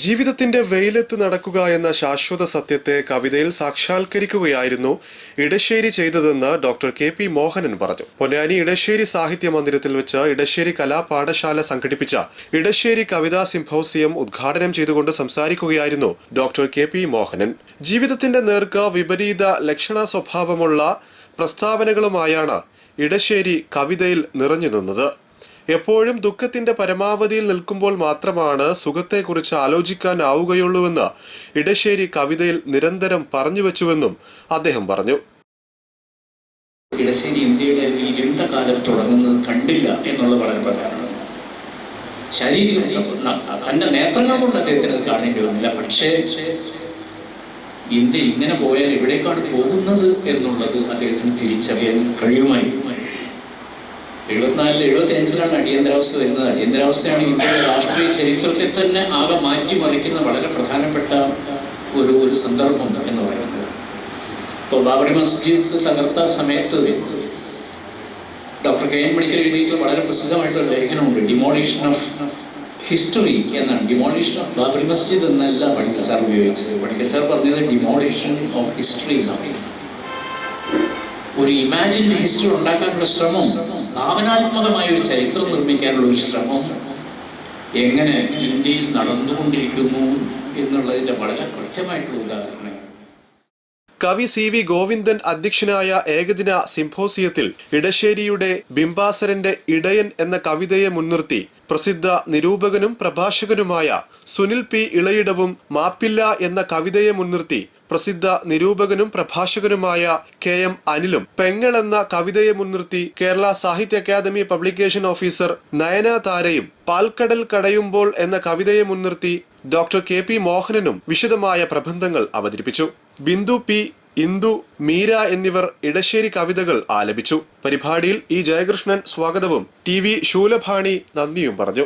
ജീവിതത്തിന്റെ വെയിലത്ത് നടക്കുക എന്ന ശാശ്വത സത്യത്തെ കവിതയിൽ സാക്ഷാത്കരിക്കുകയായിരുന്നു ഇടശ്ശേരി ചെയ്തതെന്ന് ഡോക്ടർ കെ.പി. മോഹനൻ പറഞ്ഞു. പൊന്നാനി ഇടശ്ശേരി സാഹിത്യ മന്ദിരത്തിൽ വെച്ച് ഇടശ്ശേരി കലാപാഠശാല സംഘടിപ്പിച്ച ഇടശ്ശേരി കവിതാ സിംപോസിയം ഉദ്ഘാടനം ചെയ്തുകൊണ്ട് സംസാരിക്കുകയായിരുന്നു ഡോക്ടർ കെ.പി. മോഹനൻ. ജീവിതത്തിന്റെ നേർക്ക് വിപരീത ലക്ഷണ സ്വഭാവമുള്ള പ്രസ്താവനകളുമായാണ് ഇടശ്ശേരി കവിതയിൽ നിറഞ്ഞു നിന്നത്. എപ്പോഴും ദുഃഖത്തിന്റെ പരമാവധിയിൽ നിൽക്കുമ്പോൾ മാത്രമാണ് സുഖത്തെക്കുറിച്ച് ആലോചിക്കാനാവുകയുള്ളൂവെന്ന് ഇടശ്ശേരി കവിതയിൽ നിരന്തരം പറഞ്ഞുവെച്ചുവെന്നും അദ്ദേഹം പറഞ്ഞു. ഇടശ്ശേരി ഇന്ത്യയുടെ ഇരുണ്ട കാലം തുടങ്ങുന്നത് കണ്ടില്ല എന്നുള്ളത് വളരെ പ്രധാനമാണ്. തന്റെ നേത്രങ്ങൾ കൊണ്ട് അദ്ദേഹത്തിന് അത് കാണേണ്ടി വന്നില്ല. പക്ഷേ ഇന്ത്യ ഇങ്ങനെ പോയാൽ എവിടേക്കാണ് പോകുന്നത് എന്നുള്ളത് അദ്ദേഹത്തിന് തിരിച്ചറിയാൻ കഴിയുമായിരുന്നു. 74-75 അടിയന്തരാവസ്ഥ വരുന്നത്. അടിയന്തരാവസ്ഥയാണ് ഇന്ത്യയുടെ രാഷ്ട്രീയ ചരിത്രത്തെ തന്നെ ആകെ മാറ്റിമറിക്കുന്ന വളരെ പ്രധാനപ്പെട്ട ഒരു സന്ദർഭം എന്ന് പറയുന്നത്. ഇപ്പോൾ ബാബറി മസ്ജിദ് തകർത്ത സമയത്ത് ഡോക്ടർ കെ.എൻ. മണിക്കർ എഴുതിയിട്ട് വളരെ പ്രസിദ്ധമായിട്ടുള്ള ലേഖനമുണ്ട്, ഡിമോളിഷൻ ഓഫ് ഹിസ്റ്ററി എന്നാണ്. ഡിമോളിഷൻ ഓഫ് ബാബറി മസ്ജിദ് എന്നല്ല പണിക്കർ സാർ ഉപയോഗിച്ചത്. പണിക്കർ സാർ പറഞ്ഞത് ഡിമോളിഷൻ ഓഫ് ഹിസ്റ്ററി എന്നാണ്. ഒരു ഇമാജിൻഡ് ഹിസ്റ്ററി ഉണ്ടാക്കാനുള്ള ശ്രമം, ഭാവനാത്മകമായ ഒരു ചരിത്രം നിർമ്മിക്കാനുള്ള ഒരു ശ്രമം എങ്ങനെ ഇന്ത്യയിൽ നടന്നുകൊണ്ടിരിക്കുന്നു എന്നുള്ളതിന്റെ വളരെ കൃത്യമായിട്ടുള്ള ഉദാഹരണങ്ങൾ. കവി സി.വി. ഗോവിന്ദൻ അധ്യക്ഷനായ ഏകദിന സിംപോസിയത്തിൽ ഇടശ്ശേരിയുടെ ബിംബാസരന്റെ ഇടയൻ എന്ന കവിതയെ മുൻനിർത്തി പ്രസിദ്ധ നിരൂപകനും പ്രഭാഷകനുമായ സുനിൽ പി. ഇളയിടവും മാപ്പില്ല എന്ന കവിതയെ മുൻനിർത്തി പ്രസിദ്ധ നിരൂപകനും പ്രഭാഷകനുമായ കെ.എം. അനിലും പെങ്ങൾ എന്ന കവിതയെ മുൻനിർത്തി കേരള സാഹിത്യ അക്കാദമി പബ്ലിക്കേഷൻ ഓഫീസർ നയന താരയും പാൽക്കടൽ കടയുമ്പോൾ എന്ന കവിതയെ മുൻനിർത്തി ഡോക്ടർ കെ.പി. മോഹനനും വിശദമായ പ്രബന്ധങ്ങൾ അവതരിപ്പിച്ചു. ബിന്ദു പി, ഇന്ദു, മീര എന്നിവർ ഇടശ്ശേരി കവിതകൾ ആലപിച്ചു. പരിപാടിയിൽ ഇ. ജയകൃഷ്ണൻ സ്വാഗതവും ടി.വി. ശൂലഭാണി നന്ദിയും പറഞ്ഞു.